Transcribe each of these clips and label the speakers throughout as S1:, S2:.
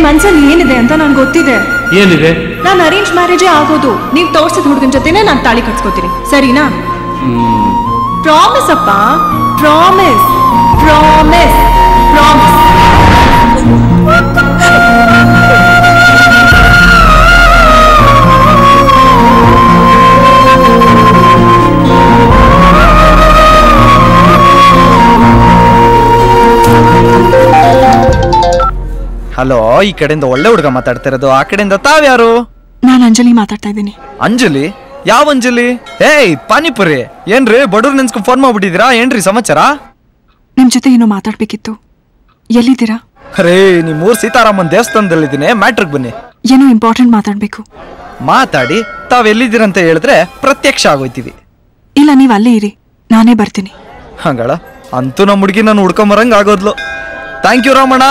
S1: ಮನ್ಸಲ್ಲಿ ಏನಿದೆ ಅಂತ ನನ್ಗೆ ಗೊತ್ತಿದೆ.
S2: ಏನಿದೆ?
S1: ನಾನು ಅರೇಂಜ್ ಮ್ಯಾರೇಜೇ ಆಗೋದು. ನೀವು ತೋರ್ಸಿದ ಹುಡುಗನ ಜೊತೆನೆ ನಾನು ತಾಳಿ ಕಟ್ಸ್ಕೊತೀನಿ, ಸರಿನಾ? ಪ್ರಾಮಿಸ್ ಅಪ್ಪ, ಪ್ರಾಮಿಸ್ ಪ್ರಾಮಿಸ್ ಪ್ರಾಮಿಸ್.
S3: ಹಲೋ, ಈ ಕಡೆಯಿಂದ ಒಳ್ಳೆ ಹುಡುಗ ಮಾತಾಡ್ತಾ ಇರೋದು, ಆ ಕಡೆಯಿಂದ ತಾವ್ಯಾರು?
S1: ನಾನು ಅಂಜಲಿ ಮಾತಾಡ್ತಾ ಇದ್ದೀನಿ.
S3: ಅಂಜಲಿ? ಯಾವ ಅಂಜಲಿ? ಏಯ್ ಪಾನಿಪುರಿ, ಏನ್ರಿ ಬಡವ್ರು ನೆನ್ಸ್ಕೊಂಡು ಫೋನ್ ಮಾಡ್ಬಿಟ್ಟಿದ್ದೀರಾ? ಏನ್ರಿ ಸಮಾಚಾರ?
S1: ನಿಮ್ ಜೊತೆ ಏನೋ ಮಾತಾಡ್ಬೇಕಿತ್ತು. ಎಲ್ಲಿದ್ದೀರಾ?
S3: ಅರೇ, ನಿಮ್ಮೂರ್ ಸೀತಾರಾಮನ್ ದೇವಸ್ಥಾನದಲ್ಲಿದ್ದೀನಿ, ಮ್ಯಾಟ್ರಿಗೆ ಬನ್ನಿ.
S1: ಏನೋ ಇಂಪಾರ್ಟೆಂಟ್ ಮಾತಾಡ್ಬೇಕು.
S3: ಮಾತಾಡಿ ತಾವೆಲ್ಲಿದ್ದೀರಂತ ಹೇಳಿದ್ರೆ ಪ್ರತ್ಯಕ್ಷ ಆಗೋಯ್ತೀವಿ.
S1: ಇಲ್ಲ, ನೀವ್ ಅಲ್ಲೇ ಇರಿ, ನಾನೇ ಬರ್ತೀನಿ.
S3: ಹಂಗಳ ಅಂತೂ ನಮ್ಮ ಹುಡುಗಿ ನಾನು ಹುಡ್ಕೊಂಬರಂಗ ಆಗೋದ್ಲು. Thank you Ramanna.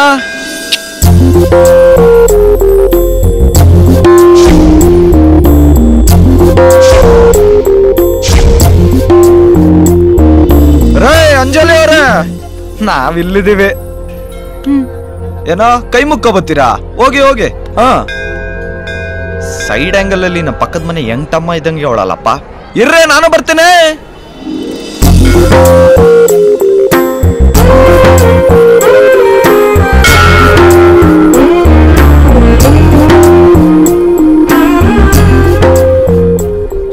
S3: ರೇ ಅಂಜಲಿ ಅವ್ರೆ, ನಾವಿಲ್ಲಿದ್ದೀವಿ. ಏನೋ ಕೈ ಮುಕ್ಕ ಬತ್ತೀರಾ? ಹೋಗಿ ಹೋಗಿ. ಹಾ, ಸೈಡ್ ಆಂಗಲ್ ಅಲ್ಲಿ ನಮ್ಮ ಪಕ್ಕದ ಮನೆ ಹೆಂಗ್ ತಮ್ಮ ಇದ್ದಂಗೆ ಅವಳಲ್ಲಪ್ಪ. ಇರ್ರೇ, ನಾನು ಬರ್ತೇನೆ.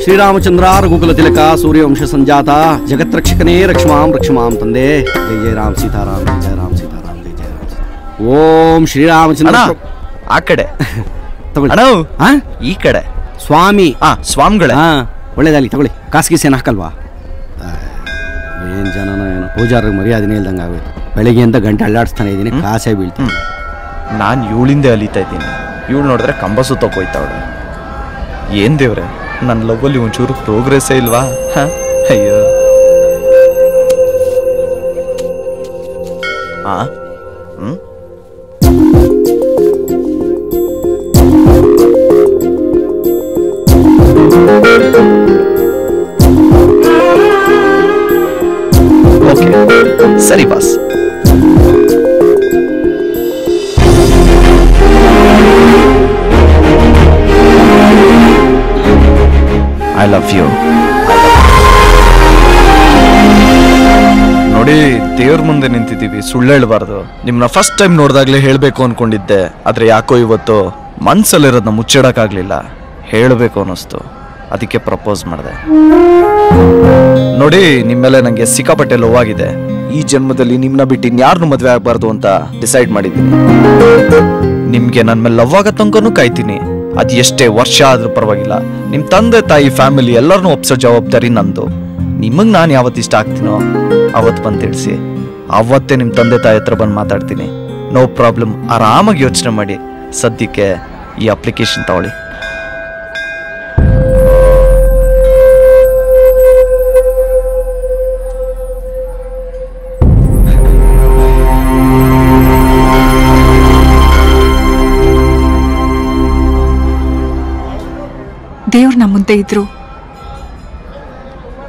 S2: ಶ್ರೀರಾಮಚಂದ್ರ ರಘುಕುಲ ತಿಲಕ ಸೂರ್ಯವಂಶ ಸಂಜಾತ ಜಗತ್ರಕ್ಷಕನೇ ರಕ್ಷ್ಮಾಂ ರಕ್ಷ್ಮಾಂ ತಂದೆ. ಜಯ ಜಯ ರಾಮ್ ಸೀತಾರಾಮ್, ಜಯ ಜಯ ರಾಮ್ ಸೀತಾರಾಮ್, ಜಯ ಜಯ ರಾಮ್ ಸೀತಾರಾಮ್. ಓಂ ಶ್ರೀರಾಮಚಂದ್ರ.
S3: ಆ ಕಡೆ
S2: ತಗೊಳ್ಳಿ.
S3: ಈ ಕಡೆ
S2: ಸ್ವಾಮಿ.
S3: ಸ್ವಾಮಿಗಳೇ.
S2: ಒಳ್ಳೇದಾಗಲಿ, ತಗೊಳ್ಳಿ. ಕಾಸ್ಗೀಸೇನು ಹಾಕಲ್ವಾ? ಏನ್ ಜನನೋ ಏನೋ, ಪೂಜಾರಿಗೆ ಮರ್ಯಾದೆನೇ ಇಲ್ದಂಗೆ ಆಗೋಯ್ತು. ಬೆಳಿಗ್ಗೆ ಅಂತ ಗಂಟೆ ಅಲ್ಲಾಡಿಸ್ತಾನೆ ಇದ್ದೀನಿ, ಕಾಸೇ ಬೀಳ್ತೀನಿ.
S3: ನಾನು ಇವಳಿಂದ ಅಲಿತಾ ಇದ್ದೀನಿ, ಇವಳು ನೋಡಿದ್ರೆ ಕಂಬ ಸುತ್ತೋಕೋಯ್ತಾವಳು. ಏನ್ ದೇವ್ರೆ, ನನ್ನ ಲವ್ವಲ್ಲಿ ಒಂಚೂರು ಪ್ರೋಗ್ರೆಸ್ಸೇ ಇಲ್ವಾ? ಅಯ್ಯೋ. ಓಕೆ, ಸರಿ ಬಾಸ್. I love you. ನೋಡಿ, ದೇವ್ರ ಮುಂದೆ ನಿಂತಿದ್ದೀವಿ, ಸುಳ್ಳು ಹೇಳ್ಬಾರ್ದು. ನಿಮ್ನ ಫಸ್ಟ್ ಟೈಮ್ ನೋಡಿದಾಗ್ಲೇ ಹೇಳ್ಬೇಕು ಅನ್ಕೊಂಡಿದ್ದೆ, ಆದ್ರೆ ಯಾಕೋ ಇವತ್ತು ಮನ್ಸಲ್ಲಿರೋದನ್ನ ಮುಚ್ಚಿಡಕ್ಕಾಗ್ಲಿಲ್ಲ. ಹೇಳಬೇಕು ಅನ್ನಿಸ್ತು, ಅದಕ್ಕೆ ಪ್ರಪೋಸ್ ಮಾಡಿದೆ. ನೋಡಿ, ನಿಮ್ಮೇಲೆ ನಂಗೆ ಸಿಕ್ಕಾಪಟ್ಟೆ ಲವ್ ಆಗಿದೆ. ಈ ಜನ್ಮದಲ್ಲಿ ನಿಮ್ನ ಬಿಟ್ಟು ಇನ್ಯಾರನ್ನು ಮದ್ವೆ ಆಗ್ಬಾರ್ದು ಅಂತ ಡಿಸೈಡ್ ಮಾಡಿದ್ದೀನಿ. ನಿಮ್ಗೆ ನನ್ ಮೇಲೆ ಲವ್ ಆಗೋ ತನಕನೂ ಕಾಯ್ತೀನಿ. ಅದು ಎಷ್ಟೇ ವರ್ಷ ಆದ್ರೂ ಪರವಾಗಿಲ್ಲ. ನಿಮ್ ತಂದೆ ತಾಯಿ ಫ್ಯಾಮಿಲಿ ಎಲ್ಲರನ್ನೂ ಒಪ್ಸೋ ಜವಾಬ್ದಾರಿ ನಂದು. ನಿಮಗ್ ನಾನು ಯಾವತ್ತು ಇಷ್ಟ ಆಗ್ತೀನೋ ಅವತ್ತು ಬಂದು ತಿಳಿಸಿ. ಅವತ್ತೇ ನಿಮ್ ತಂದೆ ತಾಯಿ ಹತ್ರ ಬಂದು ಮಾತಾಡ್ತೀನಿ. ನೋ ಪ್ರಾಬ್ಲಮ್, ಆರಾಮಾಗಿ ಯೋಚನೆ ಮಾಡಿ. ಸದ್ಯಕ್ಕೆ ಈ ಅಪ್ಲಿಕೇಶನ್ ತಗೊಳ್ಳಿ.
S1: ದೇವ್ರು ನಮ್ಮ ಮುಂದೆ ಇದ್ರು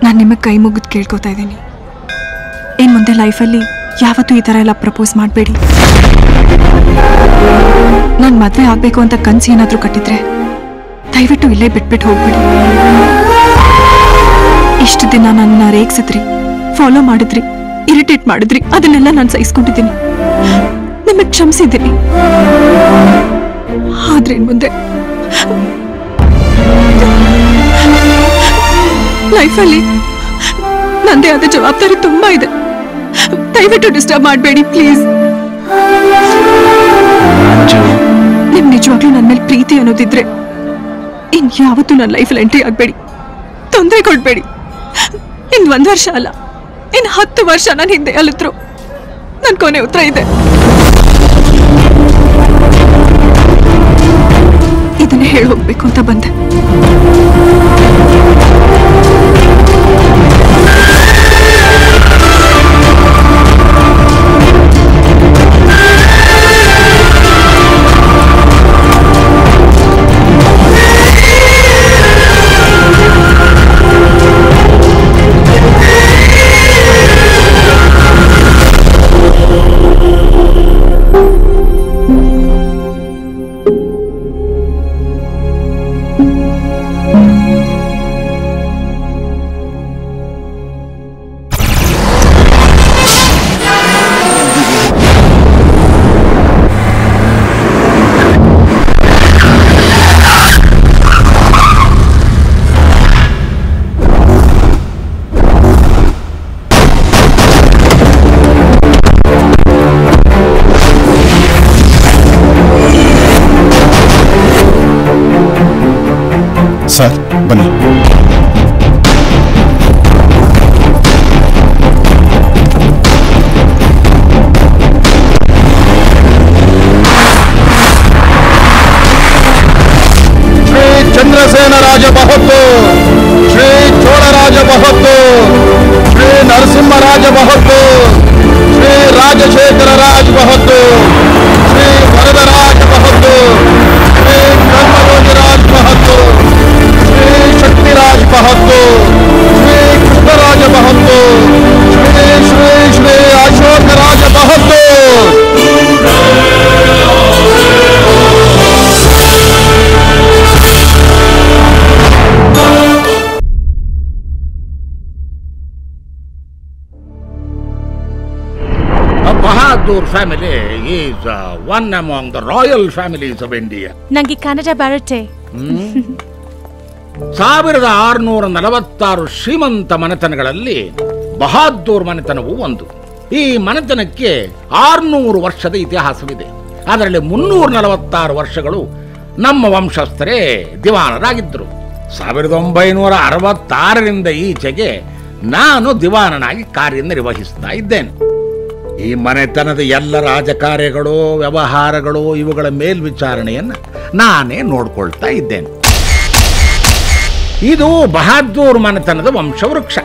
S1: ನಾನು ನಿಮಗೆ ಕೈ ಮುಗಿದು ಕೇಳ್ಕೊತಾ ಇದ್ದೀನಿ. ಇನ್ನು ಮುಂದೆ ಲೈಫಲ್ಲಿ ಯಾವತ್ತೂ ಈ ಥರ ಎಲ್ಲ ಪ್ರಪೋಸ್ ಮಾಡಬೇಡಿ. ನಾನು ಮದುವೆ ಆಗಬೇಕು ಅಂತ ಕನಸು ಏನಾದರೂ ಕಟ್ಟಿದ್ರೆ ದಯವಿಟ್ಟು ಇಲ್ಲೇ ಬಿಟ್ಬಿಟ್ಟು ಹೋಗ್ಬಿಡಿ. ಇಷ್ಟು ದಿನ ನನ್ನ ರೇಗಿಸಿದ್ರಿ, ಫಾಲೋ ಮಾಡಿದ್ರಿ, ಇರಿಟೇಟ್ ಮಾಡಿದ್ರಿ, ಅದನ್ನೆಲ್ಲ ನಾನು ಸಹಿಸ್ಕೊಂಡಿದ್ದೀನಿ, ನಿಮಗೆ ಕ್ಷಮಿಸಿದ್ದೀನಿ. ಆದ್ರೆ ಇನ್ನು ಮುಂದೆ ಲೈಫಲ್ಲಿ ನಂದೇ ಆದ ಜವಾಬ್ದಾರಿ ತುಂಬಾ ಇದೆ. ದಯವಿಟ್ಟು ಡಿಸ್ಟರ್ಬ್ ಮಾಡಬೇಡಿ ಪ್ಲೀಸ್. ನಿಮ್ ನಿಜವಾಗ್ಲೂ ನನ್ನ ಮೇಲೆ ಪ್ರೀತಿ ಅನ್ನೋದಿದ್ರೆ ಇನ್ ಯಾವತ್ತೂ ನನ್ನ ಲೈಫಲ್ಲಿ ಎಂಟ್ರಿ ಆಗಬೇಡಿ, ತೊಂದರೆ ಕೊಡ್ಬೇಡಿ. ಇನ್ 1 ವರ್ಷ ಅಲ್ಲ, ಇನ್ 10 ವರ್ಷ ನಾನು ಹಿಂದೆ ಅಲ್ಲಿದ್ರು ನನ್ನ ಕೊನೆ ಉತ್ತರ ಇದೆ. ಇದನ್ನೇ ಹೇಳಿ ಹೋಗ್ಬೇಕು ಅಂತ ಬಂದೆ.
S4: ಸರ್ ಬನ್ನಿ.
S5: ಶ್ರೀ ಚಂದ್ರಸೇನ ರಾಜ Bahadur, Shri Cholaraja Bahadur, Shri Narasimharaja Bahadur, Shri Rajashekhara Raj Bahadur, Shri Varadaraja Bahadur, Shri ಬ್ರಹ್ಮಯೋಗಿರಾಜ್ Bahadur, Shri ಶಕ್ತಿರಾಜ್ Bahadur, Shri Krishnaraja Bahadur, Shri Shri Shri ಅಶೋಕರಾಜ Bahadur.
S6: Bahadur family is one among the royal families of India.
S7: ನಂಗೆ ಕನ್ನಡ ಬರುತ್ತೆ.
S6: 1646 ಶ್ರೀಮಂತ ಮನೆತನಗಳಲ್ಲಿ ಬಹಾದ್ದೂರ್ ಮನೆತನವು ಒಂದು. ಈ ಮನೆತನಕ್ಕೆ 600 ವರ್ಷದ ಇತಿಹಾಸವಿದೆ. ಅದರಲ್ಲಿ 346 ವರ್ಷಗಳು ನಮ್ಮ ವಂಶಸ್ಥರೇ ದಿವಾನರಾಗಿದ್ದರು. 1966ರಿಂದ ಈಚೆಗೆ ನಾನು ದಿವಾನನಾಗಿ ಕಾರ್ಯನಿರ್ವಹಿಸ್ತಾ ಇದ್ದೇನೆ. ಈ ಮನೆತನದ ಎಲ್ಲ ರಾಜಕಾರ್ಯಗಳು, ವ್ಯವಹಾರಗಳು, ಇವುಗಳ ಮೇಲ್ವಿಚಾರಣೆಯನ್ನು ನಾನೇ ನೋಡ್ಕೊಳ್ತಾ ಇದ್ದೇನೆ. ಇದು ಬಹಾದ್ದೂರ್ ಮನೆತನದ ವಂಶವೃಕ್ಷ.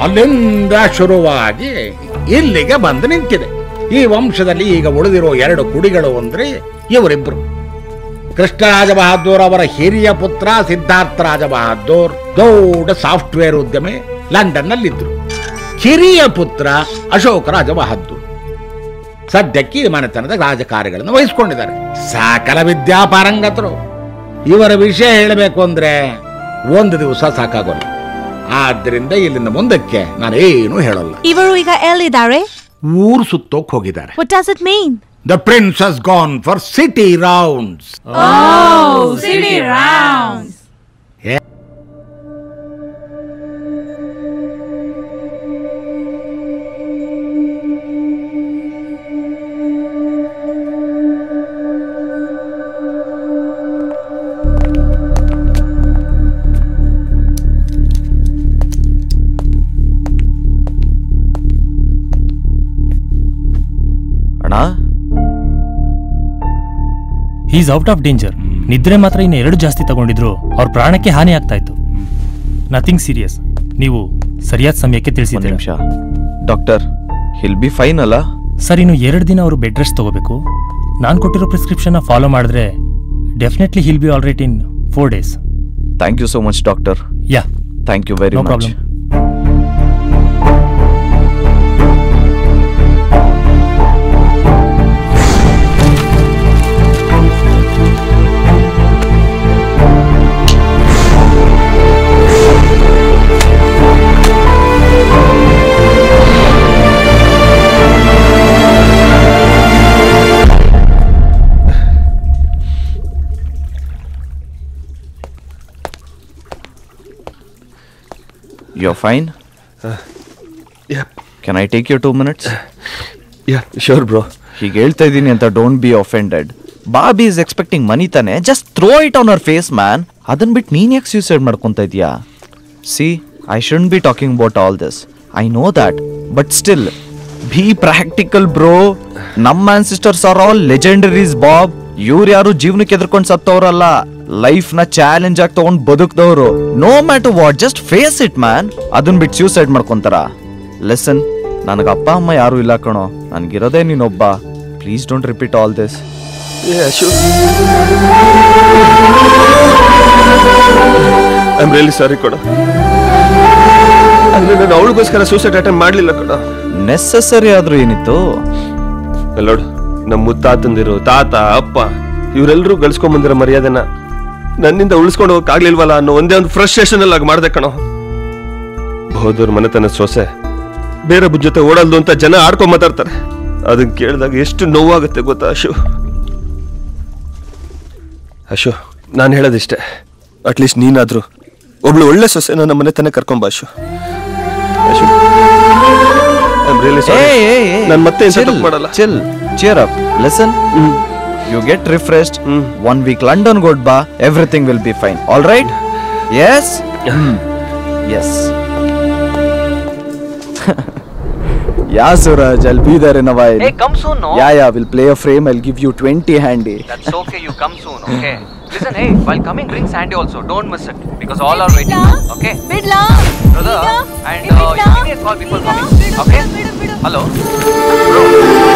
S6: ಅಲ್ಲಿಂದ ಶುರುವಾಗಿ ಇಲ್ಲಿಗೆ ಬಂದು ನಿಂತಿದೆ. ಈ ವಂಶದಲ್ಲಿ ಈಗ ಉಳಿದಿರೋ 2 ಕುಡಿಗಳು ಅಂದ್ರೆ ಇವರಿಬ್ಬರು. ಕೃಷ್ಣರಾಜ ಬಹಾದ್ದೂರ್ ಅವರ ಹಿರಿಯ ಪುತ್ರ ಸಿದ್ಧಾರ್ಥ ರಾಜ ಬಹಾದ್ದೂರ್ ದೊಡ್ಡ ಸಾಫ್ಟ್ವೇರ್ ಉದ್ಯಮಿ, ಲಂಡನ್ನಲ್ಲಿದ್ದರು. ಕಿರಿಯ ಪುತ್ರ ಅಶೋಕ ರಾಜ ಬಹಾದ್ದೂರ್ ಸದ್ಯಕ್ಕೆ ಈ ಮನೆತನದ ರಾಜಕಾರ್ಯಗಳನ್ನು ವಹಿಸಿಕೊಂಡಿದ್ದಾರೆ. ಸಕಲ ವಿದ್ಯಾಪಾರಂಗತರು. ಇವರ ವಿಷಯ ಹೇಳಬೇಕು ಅಂದ್ರೆ 1 ದಿವಸ ಸಾಕಾಗೋಲ್ಲ. ಆದ್ರಿಂದ ಇಲ್ಲಿಂದ ಮುಂದಕ್ಕೆ ನಾನೇನು ಹೇಳಲ್ಲ.
S7: ಇವರು ಈಗ ಎಲ್ಲಿದ್ದಾರೆ?
S6: ಊರು ಸುತ್ತೋಕ್ ಹೋಗಿದ್ದಾರೆ.
S7: What does it mean?
S6: The prince has gone for city rounds.
S7: Oh, city rounds.
S8: Is out of danger. ನಿದ್ರೆ ಮಾತ್ರ ಇನ್ನು 2 ಜಾಸ್ತಿ ತಗೊಂಡಿದ್ರು ಅವ್ರ ಪ್ರಾಣಕ್ಕೆ ಹಾನಿ ಆಗ್ತಾ ಇತ್ತು. Nothing serious. ನೀವು ಸರಿಯಾದ ಸಮಯಕ್ಕೆ ತಿಳಿಸಿದ್ದೀರಾ.
S3: ನಿಮಿಷ ಡಾಕ್ಟರ್, ಹಿಲ್ ಬಿ ಫೈನ್ ಅಲ್ಲ
S8: ಸರ್? ಇನ್ನು 2 ದಿನ ಅವರು ಬೆಡ್ ರೆಸ್ಟ್ ತಗೋಬೇಕು. ನಾನು ಕೊಟ್ಟಿರೋ ಪ್ರಿಸ್ಕ್ರಿಪ್ಷನ್ ಫಾಲೋ ಮಾಡಿದ್ರೆ definitely he'll be all right in 4 days.
S3: Thank you so much doctor.
S8: Yeah,
S3: thank you very
S8: no
S3: much.
S8: Problem.
S3: You're fine?
S9: Yeah.
S3: Can I take your 2 minutes?
S9: Yeah, sure bro.
S3: ಹೀಗೆ ಹೇಳ್ತಾ ಇದ್ದೀನಿ ಅಂತ don't be offended. Bobby is expecting money ತಾನೆ. Just throw it on ಅವರ್ face man. ಅದನ್ನ ಬಿಟ್ಟು ನೀನ್ ಯಾಕೆ ಸೂಸೈಡ್ ಮಾಡ್ಕೊಂತ ಇದೀಯಾ? See, I shouldn't be talking about all this. I know that, but still be practical bro. ನಮ್ಮ ancestors are all legendaries Bob. ಇವ್ರು ಯಾರು ಜೀವನಕ್ಕೆ ಎದ್ರಕೊಂಡು ಸತ್ತವ್ರಲ್ಲ, ಲೈಫ್ ನ ಚಾಲೆಂಜ್ ಆಗಿ ತಗೊಂಡ್ ಬದುಕ್ದವ್ರು. No matter what, just face it man. ಅದನ್ನ ಬಿಟ್ಟು ಸೂಸೈಡ್ ಮಾಡ್ಕೊಂತಾರ? ಲಿಸನ್, ನನಗ ಅಪ್ಪ ಅಮ್ಮ ಯಾರು ಇಲ್ಲ ಕಣೋ, ನನ್ಗಿರೋದೇ ನೀನೊಬ್ಬ. Please don't repeat all this.
S9: Yeah, sure. I'm really sorry ಕಣ. ಅಂದ್ರೆ ನಾನು ಅವಳಿಗೋಸ್ಕರ ಸೂಸೈಡ್ ಅಟೆಂಪ್ಟ್ ಮಾಡ್ಲಿಲ್ಲ ಕಣ.
S3: ನೆಸೆಸರಿ ಆದ್ರೂ ಏನಿತ್ತು?
S9: ನೋಡು, ನಮ್ಮ ಮುತ್ತಾತಂದಿರು, ತಾತ, ಅಪ್ಪ ಇವರೆಲ್ಲರೂ ಗಳಿಸ್ಕೊಂಡ್ ಬಂದಿರೋ ಮರ್ಯಾದೆನ ನನ್ನಿಂದ ಉಳಿಸ್ಕೊಂಡು ಹೋಗಕ್ಕಾಗ್ಲಿಲ್ವಲ್ಲ ಅನ್ನೋ ಒಂದೇ ಒಂದು ಫ್ರಸ್ಟ್ರೇಷನ್ ಅಲ್ಲಿ ಮಾಡ್ದೆ ಕಣೋ. ಬಹುದೂರ್ ಮನೆತನ ಸೊಸೆ ಬೇರೆ ಜೊತೆ ಓಡಲ್ದು ಅಂತ ಜನ ಆಡ್ಕೊಂಡ್ ಮಾತಾಡ್ತಾರೆ. ಅದನ್ನ ಕೇಳಿದಾಗ ಎಷ್ಟು ನೋವಾಗುತ್ತೆ ಗೊತ್ತಾ ಅಶು. ಅಶು, ನಾನು ಹೇಳೋದಿಷ್ಟೇ, ಅಟ್ಲೀಸ್ಟ್ ನೀನಾದ್ರೂ ಒಬ್ಳು ಒಳ್ಳೆ ಸೊಸೆನ ನಮ್ಮ ಮನೆತನ ಕರ್ಕೊಂಬ ಅಶು. ಅಶು, ನಾನು ಮತ್ತೆ ಮಾಡಲ್ಲ.
S3: Chill, cheer up, listen. You get refreshed. 1 week London good ba, everything will be fine. All right? Yes? Yes. Yeah, Suraj, I'll be there in a while.
S4: Hey, come soon, no?
S3: Yeah, we'll play a frame. I'll give you 20 handy.
S4: That's okay, you come soon, okay? Listen, hey, while coming, bring Sandy also. Don't miss it, because all are waiting. Okay?
S7: Bidla.
S4: Brother, and you give me a call before coming. Okay? Hello? Bro.